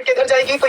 के इधर जाएगी तो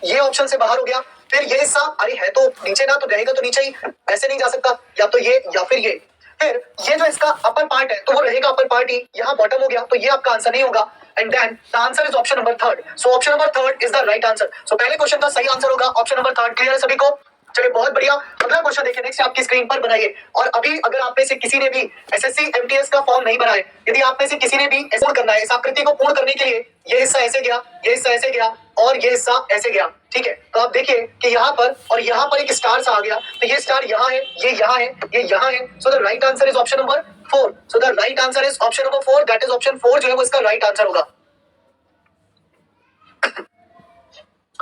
ये ऑप्शन से बाहर हो गया। फिर ये हिस्सा, अरे है तो नीचे ना, तो रहेगा तो नीचे ही, ऐसे नहीं जा सकता, या तो ये या फिर ये। फिर ये जो इसका अपर पार्ट है तो वो रहेगा अपर पार्ट ही, यहाँ बॉटम हो गया, तो ये आपका आंसर नहीं होगा। And then the answer is option number third. So option number third is the right answer. So पहले क्वेश्चन का सही आंसर होगा ऑप्शन नंबर थर्ड। क्लियर है सभी को? चलिए बहुत बढ़िया। अगला क्वेश्चन देखिए नेक्स्ट आपकी स्क्रीन पर बनाइए। और अभी अगर आप में से किसी ने भी एसएससी एमटीएस का फॉर्म नहीं भरा है, यदि आप में से किसी ने भी पूर्ण करना है, इस आकृति को पूर्ण करने के लिए ये हिस्सा ऐसे गया, ये हिस्सा ऐसे गया और ये हिस्सा ऐसे गया, ठीक है। तो आप देखिए कि यहाँ पर और यहाँ पर एक स्टार सा आ गया, तो ये स्टार यहाँ है, ये यहाँ है, ये यहाँ है। So the right answer is option number 4। So the right answer is option number 4, that is option 4 जो है वो इसका राइट आंसर होगा।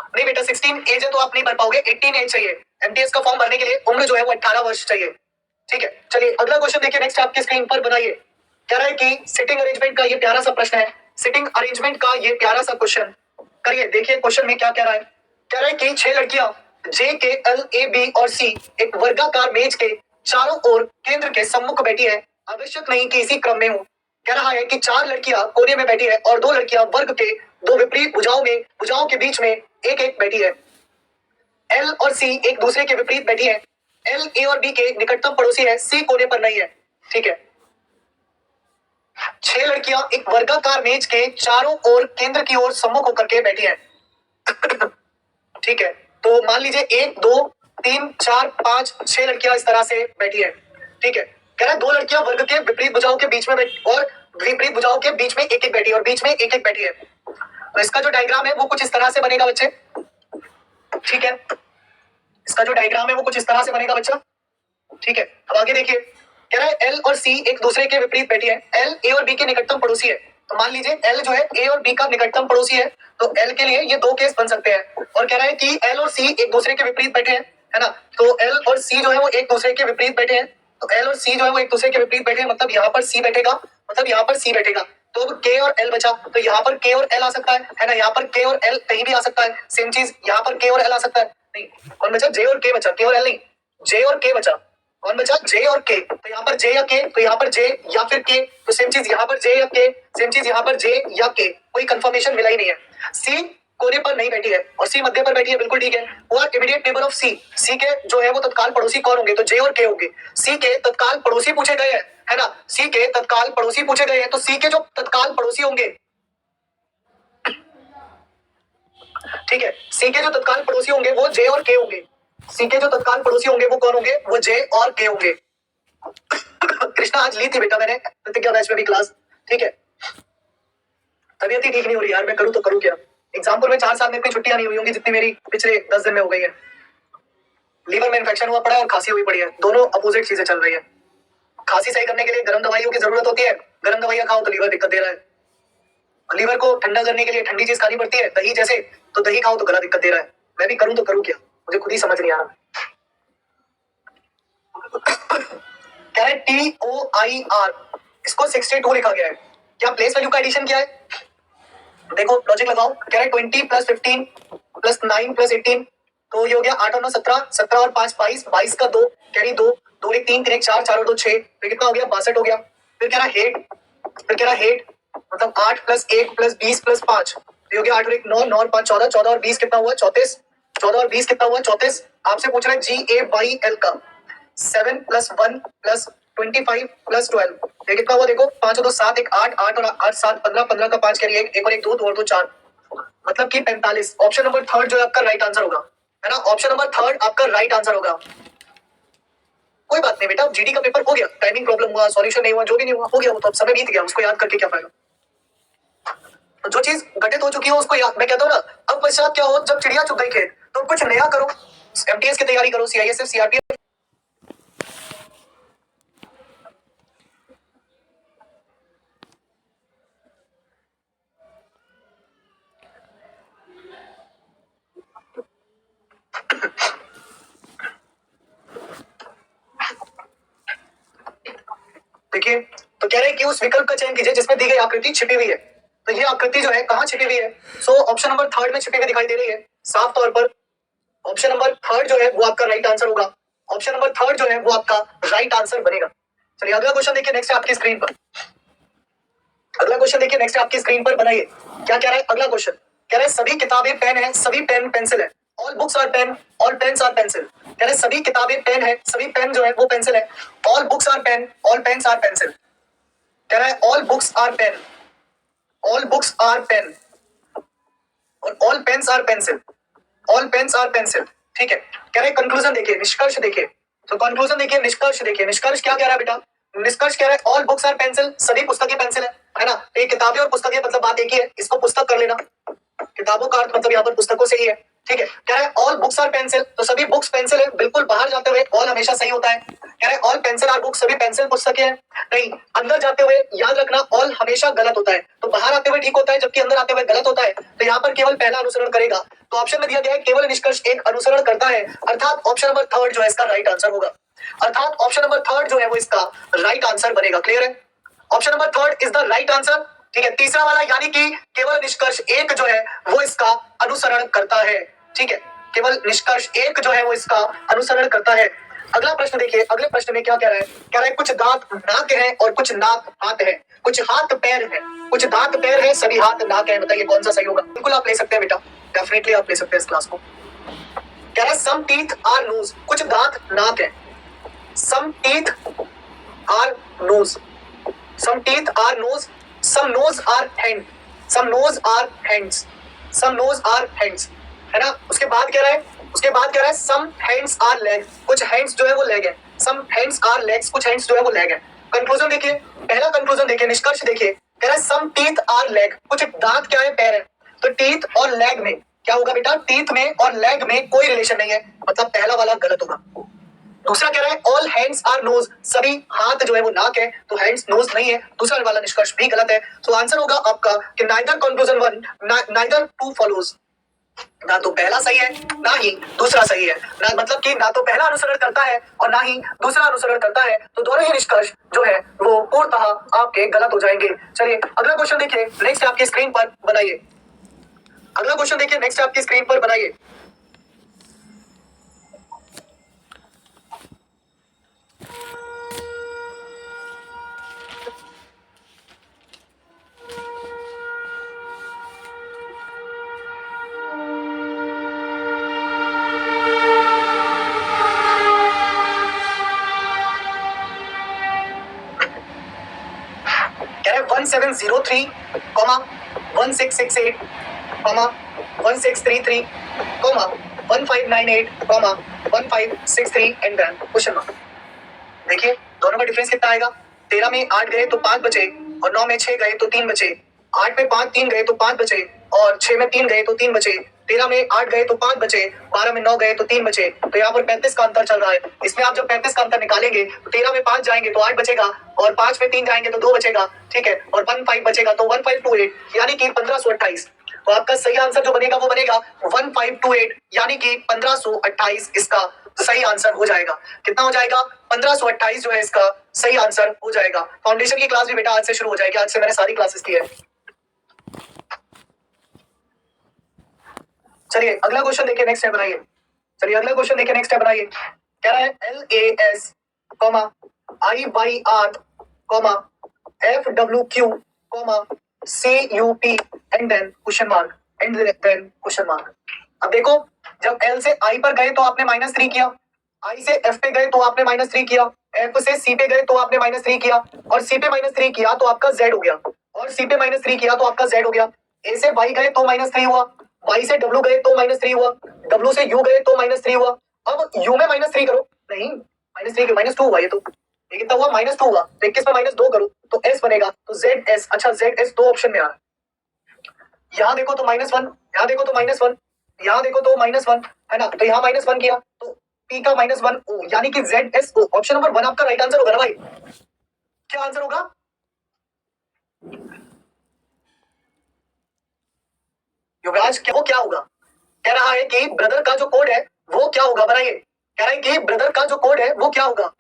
नहीं बेटा 16 एज है तो आप नहीं भर पाओगे, 18 एज चाहिए एमटीएस का फॉर्म भरने के लिए, उम्र जो है वो 18 वर्ष चाहिए, ठीक है। चलिए अगला क्वेश्चन देखिए नेक्स्ट आपकी स्क्रीन पर बनाइए। कह रहा है कि सिटिंग अरेंजमेंट का ये प्यारा सा प्रश्न है, सिटिंग अरेंजमेंट का ये प्यारा सा क्वेश्चन करिए। देखिए क्वेश्चन में क्या कह रहा है। कह रहा है कि 6 लड़कियां जे के एल ए बी और सी एक वर्गाकार मेज के चारों ओर केंद्र के सम्मुख बैठी है, आवश्यक नहीं कि इसी क्रम में हो। कह रहा है कि 4 लड़कियां कोने में बैठी है और 2 लड़कियां वर्ग के 2 विपरीत भुजाओं के बीच में एक एक बैठी है। एल और सी एक दूसरे के विपरीत बैठी है। एल ए और बी के निकटतम पड़ोसी है, सी कोने पर नहीं है, ठीक है। 6 लड़कियां एक वर्गाकार मेज के चारों ओर केंद्र की ओर सम्मुख होकर के बैठी है, ठीक है। तो मान लीजिए 1 2 3 4 5 6 लड़कियां इस तरह से बैठी है, ठीक है। कह रहा है 2 लड़कियां वर्ग के विपरीत भुजाओं के बीच में और विपरीत भुजाओं के बीच में एक एक बैठी है और बीच में एक एक बैठी है। तो इसका जो डायग्राम है वो कुछ इस तरह से बनेगा बच्चे, ठीक है। इसका जो डायग्राम है वो कुछ इस तरह से बनेगा बच्चा, ठीक है। अब आगे देखिए। कह रहा है एल और सी एक दूसरे के विपरीत बैठी है, एल ए और बी के निकटतम पड़ोसी है। तो मान लीजिए एल जो है ए और बी का निकटतम पड़ोसी है, तो एल के लिए ये 2 केस बन सकते हैं। और कह रहा है कि एल और सी एक दूसरे के विपरीत बैठे हैं, है ना। तो एल और सी जो है वो एक दूसरे के विपरीत बैठे हैं, तो एल और सी जो है वो एक दूसरे के विपरीत बैठे हैं, मतलब यहाँ पर सी बैठेगा, मतलब यहाँ पर सी बैठेगा। तो अब के और एल बचा, तो यहाँ पर के और एल आ सकता है ना, यहाँ पर के और एल कहीं भी आ सकता है। सेम चीज यहाँ पर के और एल आ सकता है, नहीं। कौन बचा? जे और के बचा, के और एल नहीं, जे और के बचा। कौन बचा? जे और के। तो यहाँ पर जे या के, तो यहाँ पर जे या फिर के, तो सेम चीज यहाँ पर जे या के, सेम चीज यहाँ पर जे या के। कोई कंफर्मेशन मिला ही नहीं है। सी कोने पर नहीं बैठी है और सी मध्य पर बैठी है, बिल्कुल ठीक है। वो इमीडिएट नेबर ऑफ सी, सी के जो है वो तत्काल पड़ोसी कौन होंगे? तो जे और के होंगे। सी के तत्काल पड़ोसी पूछे गए हैं, है ना। सी के तत्काल पड़ोसी पूछे गए हैं, तो सी के जो तत्काल पड़ोसी होंगे, ठीक है, सी के जो तत्काल पड़ोसी होंगे वो जे और के होंगे। सी के जो तत्काल पड़ोसी होंगे वो कौन होंगे? वो जे और के होंगे। कृष्णा आज ली थी बेटा मैंने प्रतिज्ञा बैच में भी क्लास, ठीक है। तबीयत ही ठीक नहीं हो रही यार, मैं करूँ तो करूँ क्या। एग्जाम्पल में 4 साल में इतनी छुट्टियां नहीं हुई होंगी जितनी मेरी पिछले 10 दिन में हो गई है। लीवर में इन्फेक्शन हुआ पड़ा है और खांसी हुई पड़ी है, दोनों अपोजिट चीजें चल रही है। खांसी सही करने के लिए गर्म दवाइयों की जरूरत होती है, गर्म दवाइयां खाओ तो लीवर दिक्कत दे रहा है। लीवर को ठंडा करने के लिए ठंडी चीज खानी पड़ती है, दही जैसे, तो दही खाओ तो गला दिक्कत दे रहा है। मैं भी करूं तो करूं क्या, मुझे खुद ही समझ नहीं आ रहा। क्या है TOIR, इसको 62 लिखा गया है। क्या प्लेस वैल्यू का एडिशन किया है? देखो लॉजिक लगाओ। कह रहा है 20 + 15 + 9 + 18, तो ये हो गया 8 और 9 17, 17 और 5 22, 22 का 2 कैरी 2, 2 1 3, 3 1 4, 4 और 2 6, फिर कितना हो गया? 62 हो गया। फिर कह रहा हेड, फिर कह रहा हेड मतलब 8 + 1 + 20 + 5, ये हो गया 8 और 1 9, 9 और 5 14, 14 और 20 कितना हुआ? 34, 14 और 20 कितना हुआ? 34। आपसे पूछ रहा है GAYL का 7 + 1 + 25 + 12, ये कितना हुआ? देखो 5 और 2 7, 1 8, 8 और 8 7 15, 15 का 5 कैरी 1 और 1 2, 2 और 2 4, मतलब कि 45। ऑप्शन नंबर 3 जो है आपका राइट आंसर होगा, है ना। ऑप्शन नंबर 3 आपका राइट आंसर होगा। कोई बात नहीं बेटा, जीडी का पेपर हो गया, टाइमिंग प्रॉब्लम हुआ, सॉल्यूशन नहीं हुआ, जो भी नहीं हुआ हो गया, वो तो अब समय बीत गया, उसको याद करके क्या फायदा। जो चीज घटित हो चुकी हो उसको याद, मैं कहता हूँ ना, अब पश्चात क्या हो जब चिड़िया चुग गई खेत, तो कुछ नया करो, एमटीएस की तैयारी करो, सीआईएसएफ सीआरपीएफ। देखिए तो कह रहे हैं कि उस विकल्प का चयन कीजिए जिसमें दी गई आकृति छिपी हुई है। तो ये आकृति जो है कहाँ छिपी हुई है? सो ऑप्शन नंबर 3 में छिपी हुई दिखाई दे रही है साफ तौर पर। ऑप्शन नंबर 3 जो है वो आपका राइट आंसर होगा। ऑप्शन नंबर 3 जो है वो आपका राइट आंसर बनेगा। चलिए अगला क्वेश्चन देखिए नेक्स्ट आपकी स्क्रीन पर। अगला क्वेश्चन देखिए नेक्स्ट आपकी स्क्रीन पर बनाइए। क्या कह रहा है अगला क्वेश्चन? कह रहे सभी किताबें पेन है, सभी पेन पेंसिल है। All books are pen, all pens are pencil. कह रहे सभी किताबें पेन है, सभी पेन जो है वो पेंसिल है। All books are pen, all pens are pencil. कह रहा है all books are pen, all books are pen और all pens are pencil, all pens are pencil. ठीक है, कह रहे कंक्लूजन देखिए, निष्कर्ष देखिए। तो कंक्लूजन देखिए, निष्कर्ष देखिए। निष्कर्ष क्या कह रहा है बेटा? निष्कर्ष कह रहा है ऑल बुक्स आर पेंसिल, सभी पुस्तकें पेंसिल है ना? तो ये किताबें और पुस्तकें मतलब बात एक ही है, इसको पुस्तक कर लेना। किताबों का अर्थ मतलब यहाँ पर पुस्तकों से ही है। ठीक है, कह रहा है ऑल बुक्स आर पेंसिल, तो सभी बुक्स पेंसिल है। बिल्कुल बाहर जाते हुए ऑल हमेशा सही होता है। कह रहा है ऑल पेंसिल आर बुक्स, सभी पेंसिल पुस्तकें हैं। नहीं, अंदर जाते हुए याद रखना ऑल हमेशा गलत होता है। तो बाहर आते हुए ठीक होता है, जबकि अंदर आते हुए गलत होता है। तो यहाँ पर केवल पहला अनुसरण करेगा। तो ऑप्शन में दिया गया है केवल निष्कर्ष एक अनुसरण करता है, अर्थात ऑप्शन नंबर थर्ड जो है इसका राइट आंसर होगा। अर्थात ऑप्शन नंबर थर्ड जो है वो इसका राइट आंसर बनेगा। क्लियर है? Option number third is the right answer. ठीक है, तीसरा वाला यानी कि केवल निष्कर्ष एक जो है वो इसका अनुसरण करता है। ठीक है, केवल निष्कर्ष एक जो है वो इसका अनुसरण करता है। अगला प्रश्न देखिए, अगले प्रश्न में क्या कह रहा है? कह रहा है कुछ दांत नाक है और कुछ नाक हाथ है, कुछ हाथ पैर है, कुछ दांत पैर है, सभी हाथ नाक है। बताइए कौन सा सही होगा? बिल्कुल आप ले सकते हैं बेटा, डेफिनेटली आप ले सकते हैं इस क्लास को। कह रहा है सम टीथ आर नोज, कुछ दांत नाक है। Some teeth are nose, some teeth are nose, some nose are hand, some nose are hands, some nose are hands, है ना? उसके बाद कह रहा है, उसके बाद कह रहा है some hands are legs, कुछ hands जो है वो leg है। some hands are legs, कुछ hands जो है वो leg है। कंक्लूजन देखिए, पहला कंक्लूजन देखिए, निष्कर्ष देखिए। कह रहा है some teeth are leg, कुछ दांत क्या है? पैर है। तो टीथ और लेग में क्या होगा बेटा? टीथ में और लेग में कोई रिलेशन नहीं है, मतलब पहला वाला गलत होगा। दूसरा कह रहा है ऑल हैंड्स आर नोज, सभी हाथ जो है वो नाक है, तो हैंड्स नोज नहीं है। दूसरा वाला निष्कर्ष भी गलत है। तो आंसर होगा आपका कि neither conclusion one neither two follows, ना तो पहला सही है ना ही दूसरा सही है। ना मतलब कि ना तो पहला अनुसरण करता है और ना ही दूसरा अनुसरण करता है। तो दोनों ही निष्कर्ष जो है वो पूर्णतः आपके गलत हो जाएंगे। चलिए अगला क्वेश्चन देखिए, नेक्स्ट आपकी स्क्रीन पर बनाइए। अगला क्वेश्चन देखिए, नेक्स्ट आपकी स्क्रीन पर बनाइए। कह रहे 1703, 1668, 1633, 1598, 1563 एंड देन क्वेश्चन मार्क। देखिए दोनों का डिफरेंस कितना आएगा? 13 में 8 गए तो 5 बचे और 9 में 6 गए तो 3 बचे। 8 में 5 3 गए तो 5 बचे और 6 में 3 गए तो 3 बचे। 13 में 8 गए तो 5 बचे, 12 में 9 गए तो 3 बचे। तो यहाँ पर 35 का अंतर चल रहा है। इसमें आप जब 35 का अंतर निकालेंगे तो 13 में 5 जाएंगे तो 8 बचेगा और 5 में 3 जाएंगे तो 2 बचेगा। ठीक है, और 15 बचेगा तो 1528 यानी कि 1528। तो आपका सही आंसर जो बनेगा वो बनेगा 1528 यानी कि 1528 इसका सही आंसर हो जाएगा। कितना हो जाएगा? 1528 जो है इसका सही आंसर हो जाएगा। फाउंडेशन की क्लास भी बेटा आज से शुरू हो जाएगी, आज से मैंने सारी क्लासेस की है। चलिए अगला क्वेश्चन देखिए, नेक्स्ट है बनाइए। चलिए अगला क्वेश्चन देखिए, नेक्स्ट है बनाइए। कह रहा है LAS, IYR, FWQ, CUP and then question mark and then question mark. अब देखो, जब L से I पर गए तो आपने -3 किया, I से F पे गए तो आपने -3 किया, F से C पे गए तो आपने -3 किया और C पे -3 किया तो आपका Z हो गया और C पे -3 किया तो आपका Z हो गया। A से Y गए तो -3 हुआ, Y से W गए तो -3 हुआ, W से U गए तो -3 हुआ। अब U में -3 करो, नहीं -3 -2 हुआ ये कितना हुआ? -2 हुआ। तो 21 में -2 करो तो S बनेगा, तो ZS। अच्छा ZS दो ऑप्शन में आ रहा है, यहाँ देखो तो -1, यहाँ देखो तो -1, यहाँ देखो तो -1 है ना? तो यहाँ -1 किया तो P का -1 O यानी कि ZSO। ऑप्शन नंबर 1 आपका राइट आंसर होगा ना भाई? क्या आंसर होगा? युवराज क्या वो क्या होगा? कह रहा है कि ब्रदर का जो कोड है वो क्या होगा? बनाइए। कह रहा है कि ब्रदर का जो कोड है वो क्या होगा?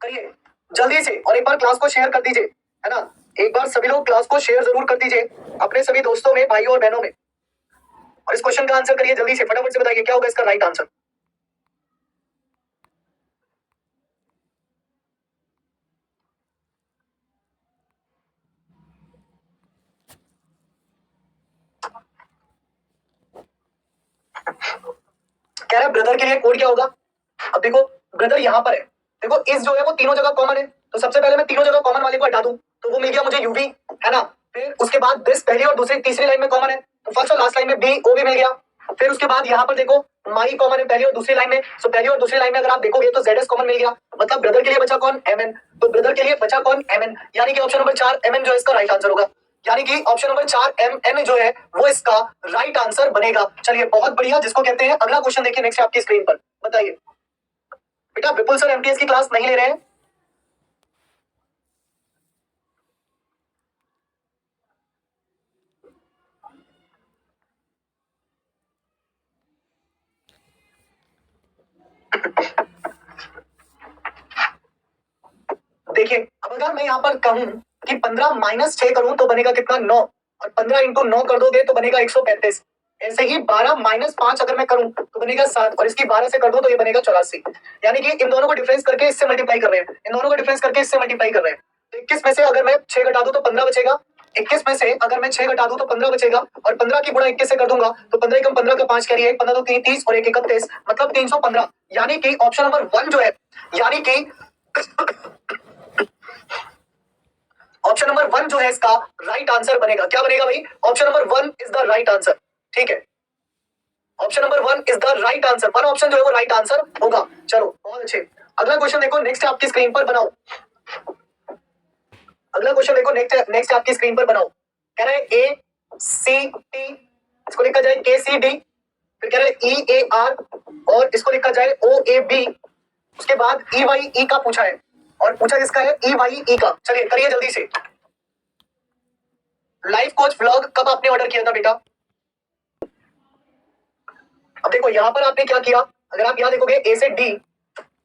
करिए जल्दी से और एक बार क्लास को शेयर कर दीजिए, है ना? एक बार सभी लोग क्लास को शेयर जरूर कर दीजिए अपने सभी दोस्तों में, भाइयों और बहनों में। और इस क्वेश्चन का आंसर करिए जल्दी से, फटाफट से बताइए क्या होगा इसका राइट आंसर। कह रहा है ब्रदर के लिए कोड क्या होगा। अब देखो ब्रदर यहाँ पर है, देखो इस जो है वो तीनों जगह कॉमन है, तो सबसे पहले मैं तीनों जगह कॉमन वाले को हटा दूं तो वो मिल गया मुझे यूवी, है ना। फिर उसके बाद दिस पहली और दूसरी तीसरी लाइन में कॉमन है, तो फर्स्ट और लास्ट लाइन में बी ओ भी मिल गया। फिर उसके बाद यहाँ पर देखो माई कॉमन है पहली और दूसरी लाइन में, तो पहली और दूसरी लाइन में अगर आप देखोगे तो जेड एस कॉमन मिल गया, मतलब ब्रदर के लिए बचा कौन, एम एन, तो ब्रदर के लिए बचा कौन, एम एन, यानी कि ऑप्शन नंबर 4 एम एन जो है इसका राइट आंसर होगा, यानी कि ऑप्शन नंबर 4 एम एन जो है वो इसका राइट आंसर बनेगा। चलिए बहुत बढ़िया, जिसको कहते हैं। अगला क्वेश्चन देखिए नेक्स्ट आपकी स्क्रीन पर, बताइए बेटा विपुल सर एमटीएस की क्लास नहीं ले रहे हैं। देखिए अब अगर मैं यहाँ पर कहूं कि 15 माइनस 6 करूं तो बनेगा कितना, 9, और 15 इंटू 9 कर दोगे तो बनेगा 135। ऐसे ही 12 माइनस 5 अगर मैं करूं तो बनेगा 7, और इसकी 12 से कर दो तो ये बनेगा 84। यानी कि इन दोनों को डिफरेंस करके इससे मल्टीप्लाई कर रहे हैं, इन दोनों को डिफरेंस करके इससे मल्टीप्लाई कर रहे हैं। तो 21 में से अगर मैं 6 घटा दूं तो 15 बचेगा, 21 में से अगर मैं 6 घटा दूं तो 15 बचेगा, और 15 की गुणा 21 से कर दूंगा तो 15 कम 15 का 5 कैरी है, 15 तो 30 और 1 31, मतलब 315। यानी कि ऑप्शन नंबर 1 जो है, यानी कि ऑप्शन नंबर 1 जो है इसका राइट आंसर बनेगा। क्या बनेगा भाई, option number 1 is the right answer, ठीक है। Option number 1 is the right answer, 1 option जो है वो राइट आंसर होगा। चलो बहुत अच्छे, अगला क्वेश्चन देखो नेक्स्ट आपकी स्क्रीन पर बनाओ, अगला क्वेश्चन देखो नेक्स्ट नेक्स्ट आपकी स्क्रीन पर बनाओ। कह रहा है ए सी टी, इसको लिखा जाए के सी डी, फिर कह रहा है ई ए आर, और इसको लिखा जाए ओ ए बी, उसके बाद ई वाई ई का पूछा है, और पूछा किसका है, ई वाई ई का। चलिए करिए जल्दी से। लाइफ कोच व्लॉग कब आपने ऑर्डर किया था बेटा। अब देखो यहाँ पर आपने क्या किया, अगर आप यहाँ देखोगे ए से डी,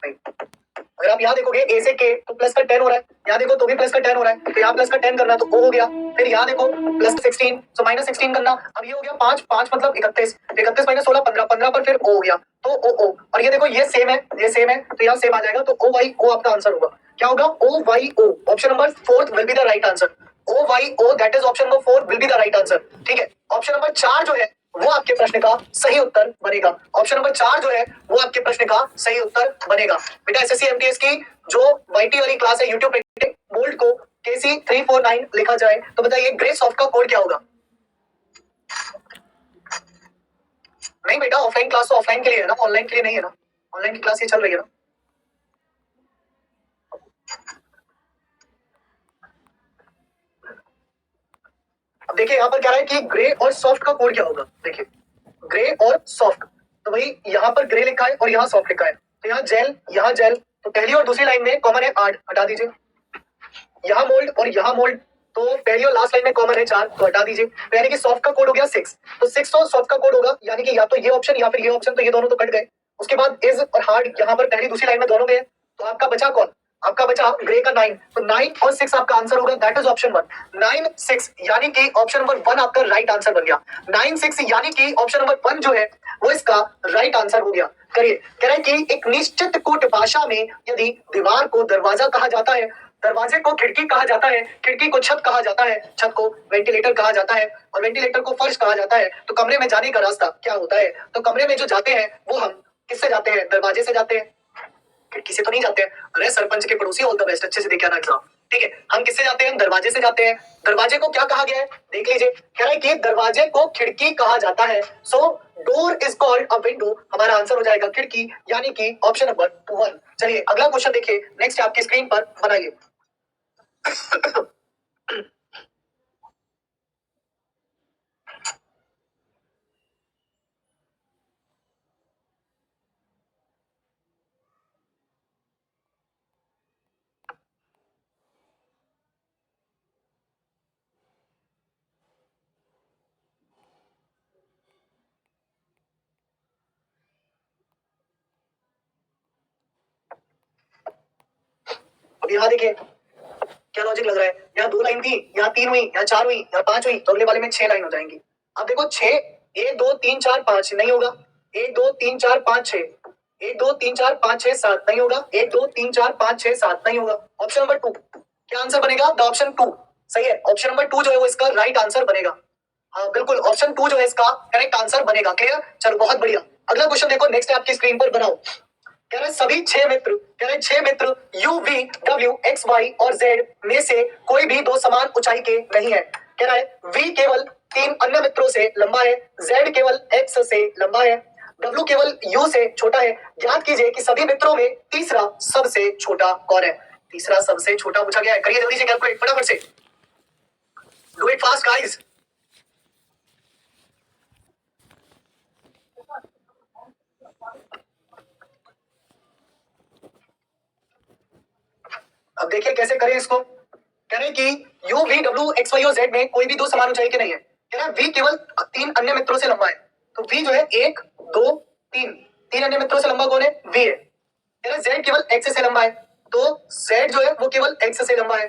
अगर आप यहाँ देखोगे ए से के तो प्लस का 10 हो रहा है, यहाँ देखो तो भी प्लस का 10 हो रहा है, तो यहाँ प्लस का 10 करना तो ओ हो गया, फिर यहाँ देखो प्लस 16 तो माइनस 16 करना, अब ये हो गया 5 5 मतलब 31, 31 माइनस 16 15, 15 पर फिर ओ हो गया, तो ओ ओ, और ये देखो ये सेम है, ये सेम है, तो यहाँ सेम आ जाएगा, तो ओ वाई ओ आपका आंसर होगा। क्या होगा, O Y O, option number 4 will be the right answer, O Y O that is option number 4 will be the right answer, ठीक है। ऑप्शन नंबर 4 जो है वो आपके प्रश्न का सही उत्तर बनेगा, ऑप्शन नंबर 4 जो है वो आपके प्रश्न का सही उत्तर बनेगा। बेटा एसएससी एमटीएस की जो वाईटी वाली क्लास है यूट्यूब पे, बोल्ड को केसी 349 लिखा जाए तो बताइए ग्रे सॉफ्ट का कोड क्या होगा। नहीं बेटा ऑफलाइन क्लास तो ऑफलाइन के लिए है ना, ऑनलाइन के लिए नहीं है ना, ऑनलाइन की क्लास ये चल रही है ना। अब देखिए यहाँ पर कह रहा है कि ग्रे और सॉफ्ट का कोड क्या होगा। देखिए ग्रे और सॉफ्ट, तो भाई यहाँ पर ग्रे लिखा है और यहाँ सॉफ्ट लिखा है, तो यहाँ जेल यहाँ जेल, तो पहली और दूसरी लाइन में कॉमन है 8, हटा दीजिए। यहाँ मोल्ड और यहाँ मोल्ड, तो पहली और लास्ट लाइन में कॉमन है 4, तो हटा दीजिए, तो यानी कि सॉफ्ट का कोड हो गया 6, तो 6 और सॉफ्ट का कोड होगा, यानी कि या तो ये ऑप्शन या फिर ये ऑप्शन, तो ये दोनों तो कट गए। उसके बाद इज और हार्ड यहाँ पर पहली दूसरी लाइन में दोनों गए, तो आपका बचा कौन, आपका बचा ग्रे का 9, तो 9 और 6 आपका आंसर होगा, दैट इज ऑप्शन 1, 9 6, यानी कि ऑप्शन नंबर 1 आपका राइट आंसर बन गया, 9 6, यानी कि ऑप्शन नंबर 1 जो है वो इसका राइट आंसर हो गया। करिए, कह रहे हैं कि एक निश्चित कूट भाषा में यदि दीवार को दरवाजा कहा जाता है, दरवाजे को खिड़की कहा जाता है, खिड़की को छत कहा जाता है, छत को वेंटिलेटर कहा जाता है, और वेंटिलेटर को फर्श कहा जाता है, तो कमरे में जाने का रास्ता क्या होता है। तो कमरे में जो जाते हैं वो हम किससे जाते हैं, दरवाजे से जाते हैं, खिड़की से तो नहीं जाते हैं। अरे सरपंच के पड़ोसी, ऑल द बेस्ट, अच्छे से देखे ना एग्जाम, ठीक है। हम किससे जाते हैं, दरवाजे से जाते हैं। दरवाजे को क्या कहा गया है, देख लीजिए, कह रहा है कि दरवाजे को खिड़की कहा जाता है, so door is called a window, हमारा आंसर हो जाएगा खिड़की, यानी कि ऑप्शन नंबर 1। चलिए अगला क्वेश्चन देखिए नेक्स्ट आपकी स्क्रीन पर बनाइए। अब यहाँ देखिए क्या लॉजिक लग रहा है, यहाँ 2 लाइन थी, यहाँ 3 हुई, यहाँ 4 हुई, यहाँ 5 हुई, तो अगले वाले में 6 लाइन हो जाएंगी। अब देखो 6, 1 2 3 4 5 नहीं होगा, 1 2 3 4 5 6, 1 2 3 4 5 6 7 नहीं होगा, 1 2 3 4 5 6 7 नहीं होगा, ऑप्शन नंबर 2 क्या आंसर बनेगा, द ऑप्शन 2 सही है, ऑप्शन नंबर 2 जो है वो इसका राइट आंसर बनेगा। हाँ बिल्कुल, ऑप्शन 2 जो है इसका करेक्ट आंसर बनेगा। क्लियर, चलो बहुत बढ़िया। अगला क्वेश्चन देखो, नेक्स्ट आपकी स्क्रीन पर बनाओ। कह रहा है सभी 6 मित्र, कह रहे 6 मित्र U V W X Y और जेड में से कोई भी दो समान ऊंचाई के नहीं है। कह रहा है वी केवल 3 अन्य मित्रों से लंबा है, जेड केवल एक्स से लंबा है, डब्ल्यू केवल यू से छोटा है। ज्ञात कीजिए कि सभी मित्रों में तीसरा सबसे छोटा कौन है। तीसरा सबसे छोटा पूछा गया है। करिए जल्दी से कैलकुलेट फटाफट से, डू इट फास्ट गाइस। अब देखिए कैसे करें इसको। कह रहे कि U V W X Y और जेड में कोई भी दो समान ऊंचाई के नहीं है। कह रहा है वी केवल 3 अन्य मित्रों से लंबा है। तो वी जो है 1 2 3, 3 अन्य मित्रों से लंबा कौन है? वी है। कह रहा है जेड केवल एक्स से लंबा है, तो जेड जो है वो केवल एक्स से लंबा है।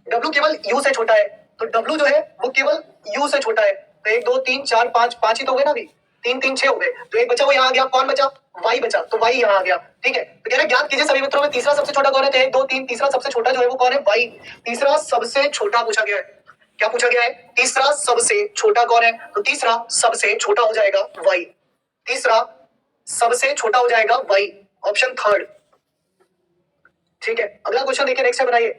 डब्ल्यू केवल यू से छोटा है, तो डब्ल्यू जो है वो केवल यू से छोटा है। तो 1 2 3 4 5, 5 ही तो हो गए ना अभी, 3 3 6 हो गए, तो एक बचा वो यहाँ आ गया, कौन बचा? वाई बचा, तो वाई यहाँ आ गया। ठीक है, तो कह रहा है ज्ञात कीजिए सभी मित्रों में तीसरा सबसे छोटा कौन है? तो 1 2 3, तीसरा सबसे छोटा जो है वो कौन है? वाई। तीसरा सबसे छोटा पूछा गया है। क्या पूछा गया है? तीसरा सबसे छोटा कौन है? तो तीसरा सबसे छोटा हो जाएगा वाई। तीसरा सबसे छोटा हो जाएगा वाई, ऑप्शन थर्ड। ठीक है, अगला क्वेश्चन देखिए, नेक्स्ट है बनाइए।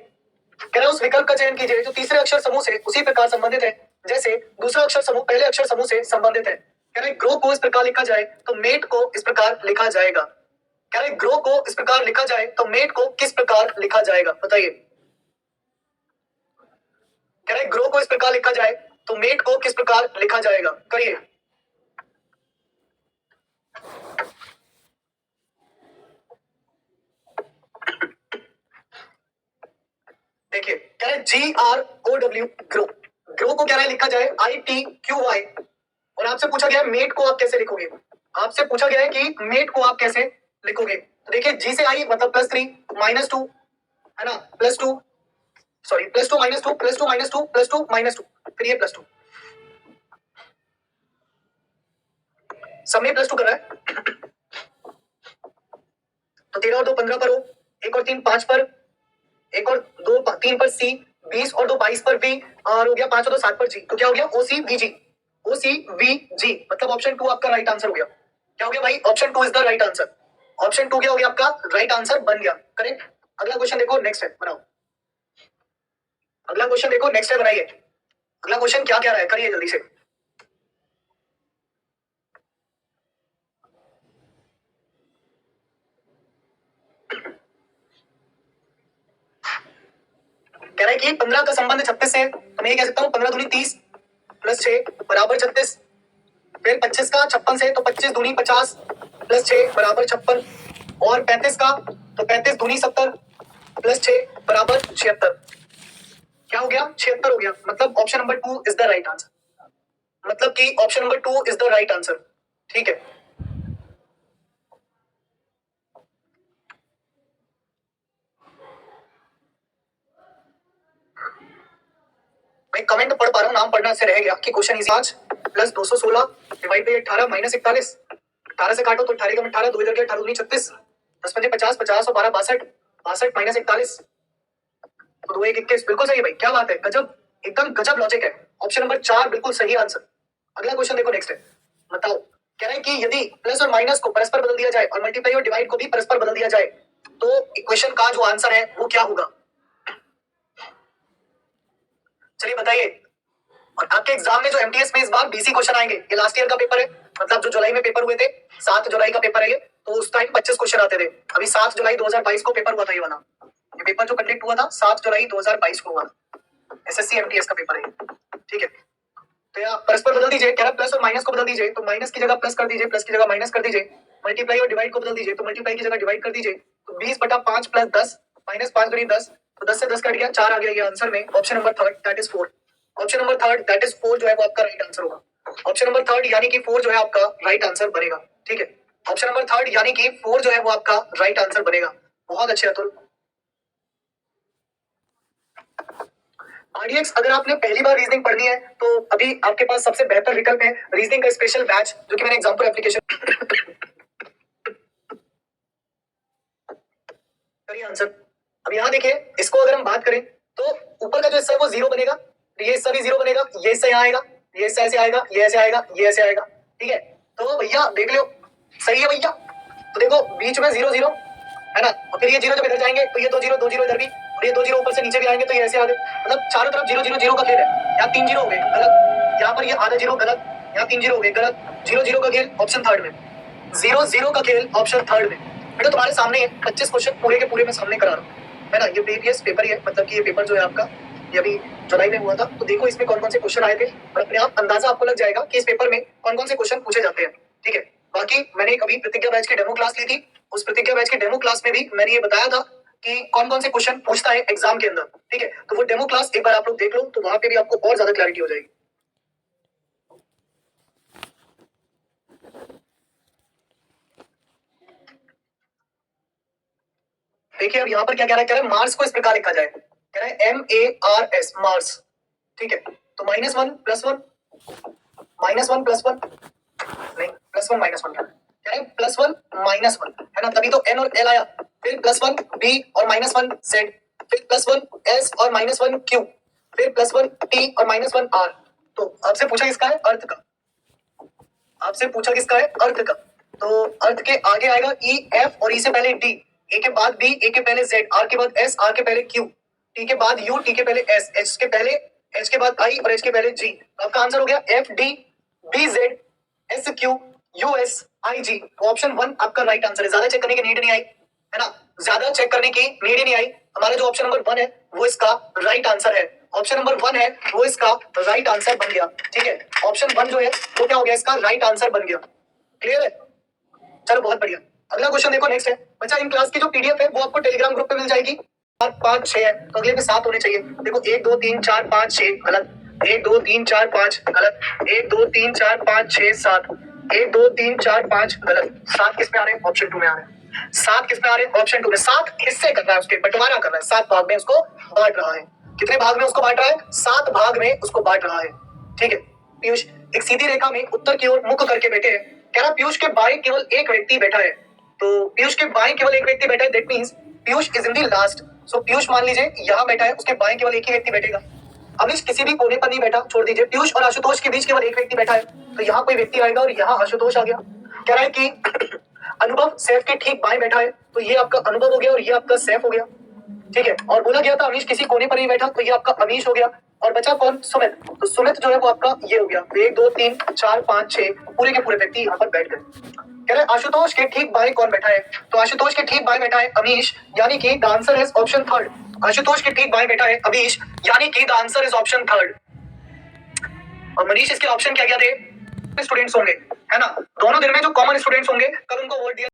कह रहा है उस विकल्प का चयन कीजिए जो तीसरे अक्षर समूह से उसी प्रकार संबंधित है जैसे दूसरा अक्षर समूह पहले अक्षर समूह से संबंधित है। कह रहे ग्रो को इस प्रकार लिखा जाए तो मेट को इस प्रकार लिखा जाएगा। कह रहे ग्रो को इस प्रकार लिखा जाए तो मेट को किस प्रकार लिखा जाएगा, बताइए। कह रहे ग्रो को इस प्रकार लिखा जाए तो मेट को किस प्रकार लिखा जाएगा, करिए। देखिए कह रहे G R O W, grow. Grow को कह रहा है लिखा जाए आई टी क्यू वाई, और आपसे पूछा गया है मेट को आप कैसे लिखोगे। आपसे पूछा गया है कि मेट को आप कैसे लिखोगे। तो देखिए जी से आई मतलब +3 -2 है ना, +2 सॉरी +2 -2 +2 -2 +2 -2, फिर ये +2, सब में +2 कर रहा है। तो 13 और 2 15 पर हो, 1 और 3 5 पर, 1 और 2 3 पर सी, 20 और 2 22 पर वी, और हो गया 5 और 2 7 पर जी। तो क्या हो गया? ओसी वी जी, ओसी वी जी, मतलब ऑप्शन 2 आपका राइट आंसर हो गया। क्या हो गया भाई? Option 2 is the right answer. Option 2 क्या हो गया आपका? राइट आंसर बन गया, करेक्ट। अगला क्वेश्चन देखो, नेक्स्ट है बनाओ। अगला क्वेश्चन देखो, नेक्स्ट है बनाइए। अगला क्वेश्चन क्या क्या रहा है, करिए जल्दी से। कह रहा है कि 15 का संबंध 36 से, तो मैं ये कह सकता हूँ 15 दूनी 30 +6 बराबर 36। फिर 25 का 56 से, तो 25 दूनी 50 +6 बराबर 56। और 35 का, तो 35 दूनी 70 +6 बराबर 76। क्या हो गया? 76 हो गया, मतलब option number 2 is the right answer. मतलब कि option number 2 is the right answer. ठीक है, मैं कमेंट पढ़ पा रहा हूँ, नाम पढ़ना से रह गया कि क्वेश्चन इज 5 + 216 डिवाइड बाई 18 -41। 18 से काटो तो 18 का 18, 2 इधर गया, 18 दूनी 36, 10 पंजे 50, 50 और 12 62, 62 -41, तो 2 1 21। बिल्कुल सही है भाई, क्या बात है, गजब, एकदम गजब लॉजिक है। ऑप्शन नंबर 4 बिल्कुल सही आंसर। अगला क्वेश्चन देखो, नेक्स्ट है, बताओ। कह रहा है कि यदि प्लस और माइनस को परस्पर बदल दिया जाए और मल्टीप्लाई और डिवाइड को भी परस्पर बदल दिया जाए तो इक्वेशन का जो आंसर है वो क्या होगा, चलिए बताइए। और आपके एग्जाम में जो एमटीएस में इस बार बीसी क्वेश्चन आएंगे, ये लास्ट ईयर का पेपर है, मतलब जो जुलाई में पेपर हुए थे, 7 जुलाई का पेपर है ये, तो उस टाइम 25 क्वेश्चन आते थे। अभी 7 जुलाई 2022 को पेपर हुआ था ये वाला, ये पेपर जो कंडक्ट हुआ था 7 जुलाई 2022 को हुआ, एसएससी एमटीएस का पेपर है। ठीक है, तो यहाँ परस्पर बदल दीजिए, कह रहा प्लस और माइनस को बदल दीजिए, तो माइनस की जगह प्लस कर दीजिए, प्लस की जगह माइनस कर दीजिए। मल्टीप्लाई और डिवाइड को बदल दीजिए, तो मल्टीप्लाई की जगह डिवाइड कर दीजिए। तो 20/5 + 10 -5 दूनी 10, तो 10 से 10 कट गया, 4 आ गया ये आंसर में। Option number third that is 4। Option number third that is 4 जो है वो आपका राइट आंसर होगा। ऑप्शन नंबर थर्ड यानी कि 4 जो है आपका राइट आंसर बनेगा। ठीक है, ऑप्शन नंबर थर्ड यानी कि 4 जो है वो आपका राइट आंसर बनेगा। बहुत अच्छे अतुल। आरडीएक्स अगर आपने पहली बार रीजनिंग पढ़नी है तो अभी आपके पास सबसे बेहतर विकल्प है रीजनिंग का स्पेशल बैच, जो कि मैंने एग्जाम्पल एप्लीकेशन करिए आंसर। अब यहाँ देखिए, इसको अगर हम बात करें तो ऊपर का जो हिस्सा है वो 0 बनेगा, तो ये हिस्सा भी 0 बनेगा, ये हिस्सा यहाँ आएगा, ये हिस्सा ऐसे आएगा, ये ऐसे आएगा, ये ऐसे आएगा। ठीक है, तो भैया देख लो, सही है भैया। तो देखो बीच में 0 0 है ना, और फिर ये 0 जब इधर जाएंगे तो ये 2 0 इधर भी, और ये 2 0 ऊपर से नीचे भी आएंगे तो ये ऐसे आगे, मतलब चारों तरफ 0 0 0 का खेल है। यहाँ 3 0 हो गए गलत, यहाँ पर ये आधा 0 गलत, यहाँ 3 0 हो गए गलत, 0 0 का खेल ऑप्शन थर्ड में, 0 0 का खेल ऑप्शन थर्ड में। बेटा तुम्हारे सामने 25 क्वेश्चन पूरे के पूरे मैं सामने करा रहा हूँ, है ना। ये प्रीवियस पेपर ही है, मतलब कि ये पेपर जो है आपका ये अभी जुलाई में हुआ था। तो देखो इसमें कौन कौन से क्वेश्चन आए थे, और अपने आप अंदाजा आपको लग जाएगा कि इस पेपर में कौन कौन से क्वेश्चन पूछे जाते हैं, ठीक है। बाकी मैंने एक अभी प्रतिज्ञा बैच की डेमो क्लास ली थी, उस प्रतिज्ञा बैच की डेमो क्लास में भी मैंने ये बताया था कि कौन कौन से क्वेश्चन पूछता है एग्जाम के अंदर, ठीक है। तो वो डेमो क्लास एक बार आप लोग देख लो, तो वहां पे भी आपको और ज्यादा क्लैरिटी हो जाएगी। देखिए अब यहाँ पर क्या कह रहा है, मार्स को इस प्रकार लिखा जाए, कह रहा है MARS मार्स, ठीक है। तो -1 +1 -1 +1 नहीं, +1 -1 कह रहा है, +1 -1 है ना, तभी तो N और L आया। फिर +1 B और -1 Z, फिर +1 S और -1 Q, फिर +1 T और -1 R। तो आपसे पूछा किसका है, अर्थ का, आपसे पूछा किसका है, अर्थ का। तो अर्थ के आगे आएगा E F, और E से पहले D, A के बाद B, A के पहले Z, R के बाद S, R के पहले Q, T के बाद U, T के पहले S, H के पहले, H के बाद I और H के पहले G। आपका आंसर हो गया F D B Z S Q U S I G। तो ऑप्शन 1 आपका राइट आंसर है। ज्यादा चेक करने की नीड नहीं आई, है ना, ज्यादा चेक करने की नीड ही नहीं आई। हमारा जो ऑप्शन नंबर 1 है वो इसका राइट आंसर है, ऑप्शन नंबर 1 है वो इसका राइट आंसर बन गया, ठीक है। ऑप्शन 1 जो है वो क्या हो गया, इसका राइट आंसर बन गया। क्लियर है, चलो बहुत बढ़िया। अगला क्वेश्चन देखो, नेक्स्ट है बच्चा, इन क्लास की जो पीडीएफ है वो आपको टेलीग्राम ग्रुप पे मिल जाएगी। 4 5 6 है, तो अगले पे 7 होने चाहिए। देखो 1 2 3 4 5 6 गलत, 1 2 3 4 5 गलत, 1 2 3 4 5 6 7, 1 2 3 4 5 गलत। 7 किस में आ रहे हैं, ऑप्शन 2 में आ रहे हैं। 7 किस में आ रहे हैं, ऑप्शन 2 में। 7 हिस्से कर रहा है, उसके बंटवारा कर रहा है, 7 भाग में उसको बांट रहा है। कितने भाग में उसको बांट रहा है, 7 भाग में उसको बांट रहा है, ठीक है। पीयूष एक सीधी रेखा में उत्तर की ओर मुख करके बैठे हैं, कह रहा पीयूष के बाएं केवल एक व्यक्ति बैठा है। तो पीयूष के बाएं केवल एक व्यक्ति बैठा है, that means Piyush is in the last. So Piyush मान लीजिए यहाँ बैठा है, उसके बाएं केवल एक ही व्यक्ति बैठेगा। अमीश किसी भी कोने पर नहीं बैठा, छोड़ दीजिए। पीयूष और आशुतोष के बीच केवल एक व्यक्ति बैठा है, तो यहाँ कोई व्यक्ति आएगा और यहाँ आशुतोष आ गया। कह रहा है कि अनुभव सैफ के ठीक बाएं बैठा है, तो ये आपका अनुभव हो गया और ये आपका सैफ हो गया, ठीक है। और बोला गया था अमीश किसी कोने पर नहीं बैठा, तो ये आपका अमीश हो गया। और बचा कौन, सुमित। तो सुमित जो है वो आपका ये हो गया। 1 2 3 4 5 6 पूरे के पूरे व्यक्ति यहाँ पर बैठ गए। कह रहे आशुतोष के ठीक बाएं कौन बैठा है, तो आशुतोष के ठीक बाएं बैठा है अमीश, यानी कि the answer is option third. Ashutosh के ठीक बाएं बैठा है अमीश, यानी कि the answer is option third. और मनीष इसके ऑप्शन क्या क्या थे, स्टूडेंट्स होंगे, है ना, दोनों दिन में जो कॉमन स्टूडेंट्स होंगे कल उनको वोट दिया